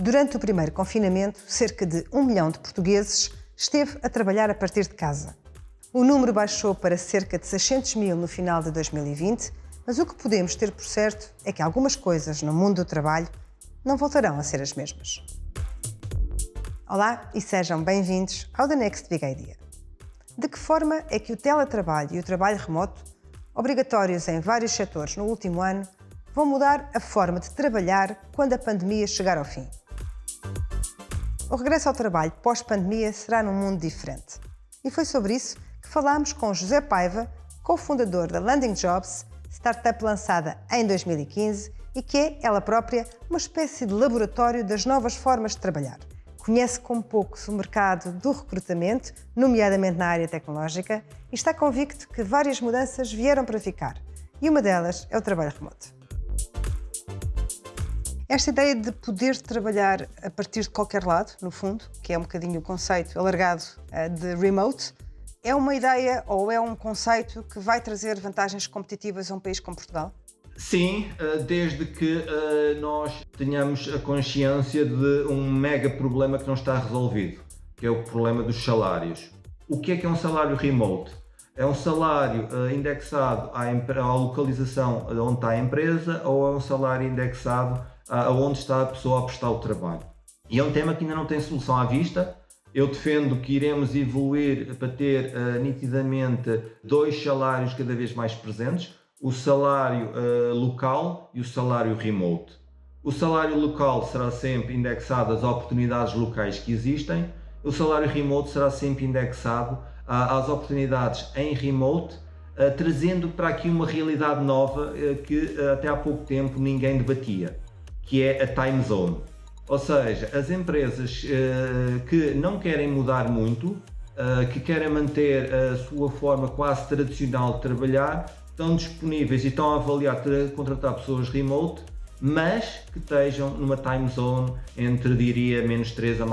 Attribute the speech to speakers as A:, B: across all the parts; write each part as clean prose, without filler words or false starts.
A: Durante o primeiro confinamento, cerca de 1 milhão de portugueses esteve a trabalhar a partir de casa. O número baixou para cerca de 600 mil no final de 2020, mas o que podemos ter por certo é que algumas coisas no mundo do trabalho não voltarão a ser as mesmas. Olá e sejam bem-vindos ao The Next Big Idea. De que forma é que o teletrabalho e o trabalho remoto, obrigatórios em vários setores no último ano, vão mudar a forma de trabalhar quando a pandemia chegar ao fim? O regresso ao trabalho pós-pandemia será num mundo diferente. E foi sobre isso que falámos com José Paiva, cofundador da Landing Jobs, startup lançada em 2015 e que é, ela própria, uma espécie de laboratório das novas formas de trabalhar. Conhece como poucos o mercado do recrutamento, nomeadamente na área tecnológica, e está convicto que várias mudanças vieram para ficar. E uma delas é o trabalho remoto. Esta ideia de poder trabalhar a partir de qualquer lado, no fundo, que é um bocadinho o conceito alargado de remote, é uma ideia ou é um conceito que vai trazer vantagens competitivas a um país como Portugal?
B: Sim, desde que nós tenhamos a consciência de um mega problema que não está resolvido, que é o problema dos salários. O que é um salário remote? É um salário indexado à localização onde está a empresa ou é um salário indexado aonde está a pessoa a prestar o trabalho? E é um tema que ainda não tem solução à vista. Eu defendo que iremos evoluir para ter nitidamente dois salários cada vez mais presentes, o salário local e o salário remote. O salário local será sempre indexado às oportunidades locais que existem, o salário remote será sempre indexado às oportunidades em remote, trazendo para aqui uma realidade nova que até há pouco tempo ninguém debatia, que é a time zone. Ou seja, as empresas que não querem mudar muito, que querem manter a sua forma quase tradicional de trabalhar, estão disponíveis e estão a avaliar contratar pessoas remote, mas que estejam numa time zone entre, diria, menos 3 a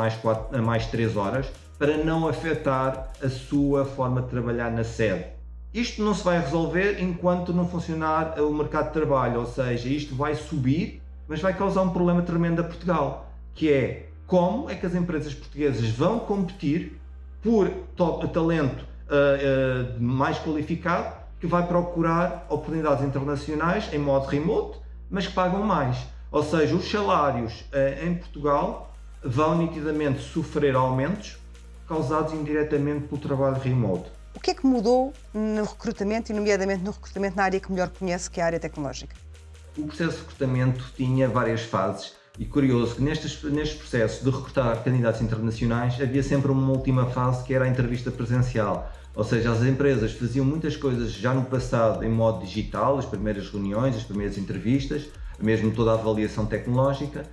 B: mais 3 horas, para não afetar a sua forma de trabalhar na sede. Isto não se vai resolver enquanto não funcionar o mercado de trabalho, ou seja, isto vai subir, mas vai causar um problema tremendo a Portugal, que é como é que as empresas portuguesas vão competir por talento mais qualificado, que vai procurar oportunidades internacionais em modo remote, mas que pagam mais. Ou seja, os salários em Portugal vão nitidamente sofrer aumentos causados indiretamente pelo trabalho remote.
A: O que é que mudou no recrutamento e nomeadamente no recrutamento na área que melhor conhece, que é a área tecnológica?
B: O processo de recrutamento tinha várias fases e curioso que nestes processos de recrutar candidatos internacionais havia sempre uma última fase que era a entrevista presencial. Ou seja, as empresas faziam muitas coisas já no passado em modo digital, as primeiras reuniões, as primeiras entrevistas, mesmo toda a avaliação tecnológica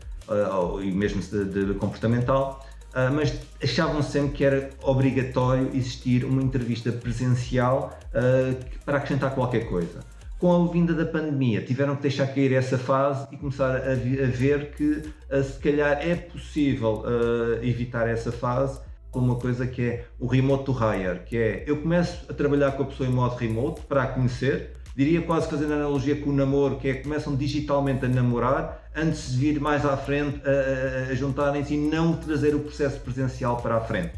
B: e mesmo de comportamental, mas achavam sempre que era obrigatório existir uma entrevista presencial para acrescentar qualquer coisa. Com a vinda da pandemia tiveram que deixar cair essa fase e começar a ver que se calhar é possível evitar essa fase com uma coisa que é o remote to hire, que é eu começo a trabalhar com a pessoa em modo remote para a conhecer, diria quase fazendo analogia com o namoro, que é começam digitalmente a namorar antes de vir mais à frente a juntarem-se e não trazer o processo presencial para a frente.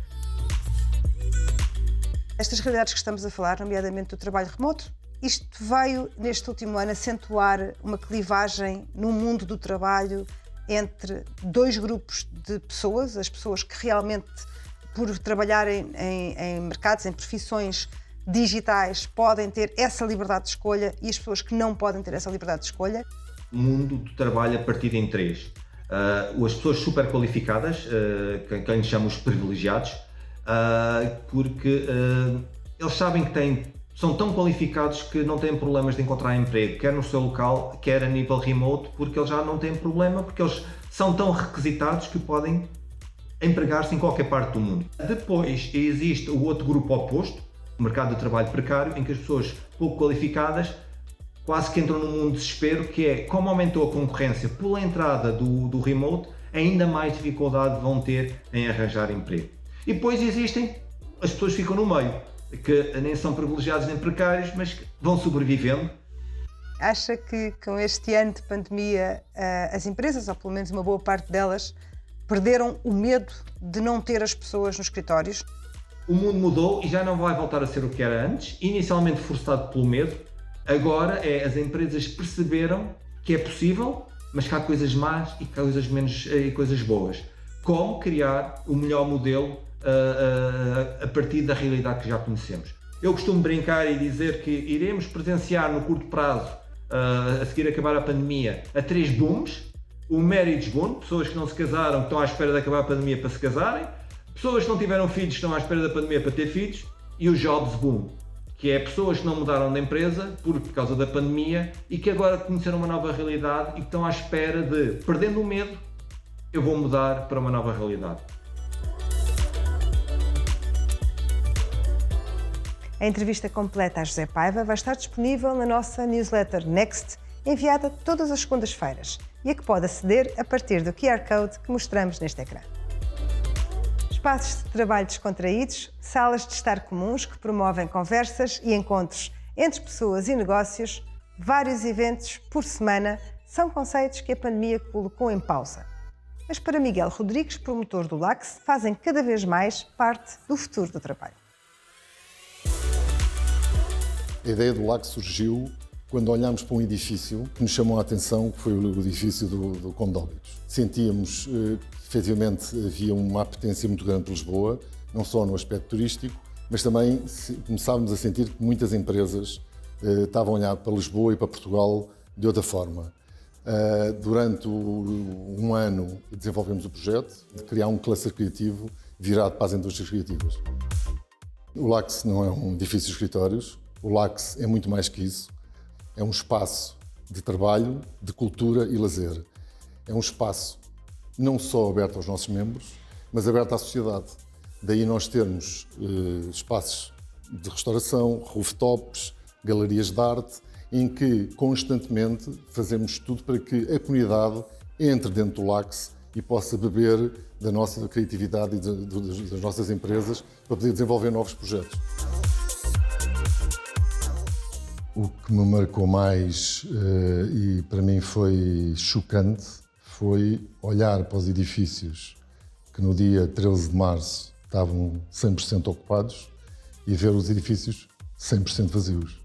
A: Estas realidades que estamos a falar, nomeadamente do trabalho remoto, isto veio neste último ano acentuar uma clivagem no mundo do trabalho entre dois grupos de pessoas, as pessoas que realmente, por trabalharem em mercados, em profissões digitais, podem ter essa liberdade de escolha e as pessoas que não podem ter essa liberdade de escolha.
B: O mundo do trabalho a partir em três. As pessoas super qualificadas, que lhes chamam os privilegiados, porque eles sabem que são tão qualificados que não têm problemas de encontrar emprego, quer no seu local, quer a nível remote, porque eles já não têm problema, porque eles são tão requisitados que podem empregar-se em qualquer parte do mundo. Depois existe o outro grupo oposto, o mercado de trabalho precário, em que as pessoas pouco qualificadas quase que entram num mundo de desespero, que é como aumentou a concorrência pela entrada do remote, ainda mais dificuldade vão ter em arranjar emprego. E depois existem as pessoas que ficam no meio, que nem são privilegiados nem precários, mas que vão sobrevivendo.
A: Acha que com este ano de pandemia as empresas, ou pelo menos uma boa parte delas, Perderam o medo de não ter as pessoas nos escritórios?
B: O mundo mudou e já não vai voltar a ser o que era antes, inicialmente forçado pelo medo. Agora as empresas perceberam que é possível, mas que há coisas más e coisas menos e coisas boas. Como criar o melhor modelo a partir da realidade que já conhecemos. Eu costumo brincar e dizer que iremos presenciar no curto prazo, a seguir acabar a pandemia, a 3 booms. O marriage boom, pessoas que não se casaram, que estão à espera de acabar a pandemia para se casarem. Pessoas que não tiveram filhos, estão à espera da pandemia para ter filhos. E o jobs boom, que é pessoas que não mudaram de empresa por causa da pandemia e que agora conheceram uma nova realidade e que estão à espera de, perdendo o medo, eu vou mudar para uma nova realidade.
A: A entrevista completa a José Paiva vai estar disponível na nossa newsletter Next, enviada todas as segundas-feiras e a que pode aceder a partir do QR Code que mostramos neste ecrã. Espaços de trabalho descontraídos, salas de estar comuns que promovem conversas e encontros entre pessoas e negócios, vários eventos por semana, são conceitos que a pandemia colocou em pausa. Mas para Miguel Rodrigues, promotor do LACS, fazem cada vez mais parte do futuro do trabalho.
C: A ideia do LACS surgiu quando olhámos para um edifício que nos chamou a atenção, que foi o edifício do Condóminos. Sentíamos que, efetivamente, havia uma apetência muito grande por Lisboa, não só no aspecto turístico, mas também começávamos a sentir que muitas empresas estavam a olhar para Lisboa e para Portugal de outra forma. Durante um ano desenvolvemos o projeto de criar um cluster criativo virado para as indústrias criativas. O LACS não é um edifício de escritórios, o LACS é muito mais que isso. É um espaço de trabalho, de cultura e lazer. É um espaço não só aberto aos nossos membros, mas aberto à sociedade. Daí nós termos espaços de restauração, rooftops, galerias de arte, em que constantemente fazemos tudo para que a comunidade entre dentro do LACS e possa beber da nossa criatividade e das nossas empresas para poder desenvolver novos projetos. O que me marcou mais e para mim foi chocante foi olhar para os edifícios que no dia 13 de março estavam 100% ocupados e ver os edifícios 100% vazios.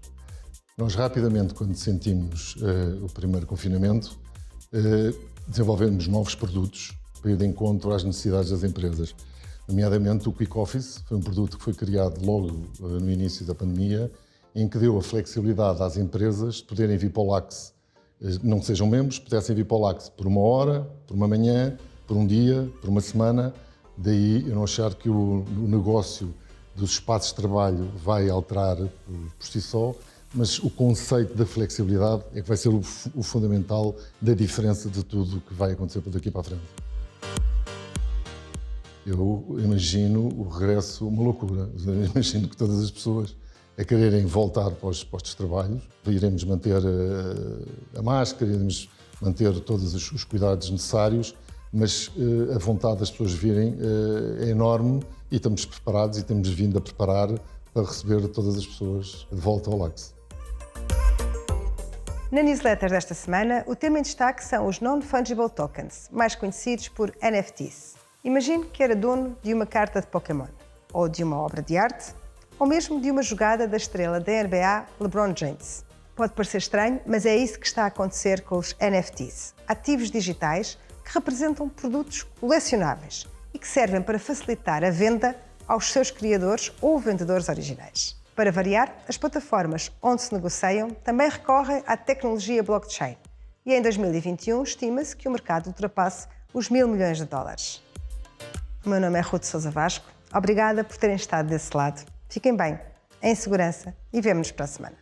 C: Nós rapidamente, quando sentimos o primeiro confinamento, desenvolvemos novos produtos para ir de encontro às necessidades das empresas. Nomeadamente o Quick Office, foi um produto que foi criado logo no início da pandemia, em que deu a flexibilidade às empresas de poderem vir para o LACS, não sejam membros, pudessem vir para o LACS por uma hora, por uma manhã, por um dia, por uma semana. Daí eu não achar que o negócio dos espaços de trabalho vai alterar por si só, mas o conceito da flexibilidade é que vai ser o fundamental da diferença de tudo o que vai acontecer daqui para a frente. Eu imagino o regresso uma loucura. Eu imagino que todas as pessoas a quererem voltar para os postos de trabalho, iremos manter a máscara, iremos manter todos os cuidados necessários, mas a vontade das pessoas virem é enorme e estamos preparados e temos vindo a preparar para receber todas as pessoas de volta ao LACS.
A: Na newsletter desta semana, o tema em destaque são os Non-Fungible Tokens, mais conhecidos por NFTs. Imagine que era dono de uma carta de Pokémon, ou de uma obra de arte, ou mesmo de uma jogada da estrela da NBA, LeBron James. Pode parecer estranho, mas é isso que está a acontecer com os NFTs, ativos digitais que representam produtos colecionáveis e que servem para facilitar a venda aos seus criadores ou vendedores originais. Para variar, as plataformas onde se negociam também recorrem à tecnologia blockchain e em 2021 estima-se que o mercado ultrapasse os $1.000 milhões. O meu nome é Ruth Sousa Vasco. Obrigada por terem estado desse lado. Fiquem bem, em segurança e vemo-nos para a semana.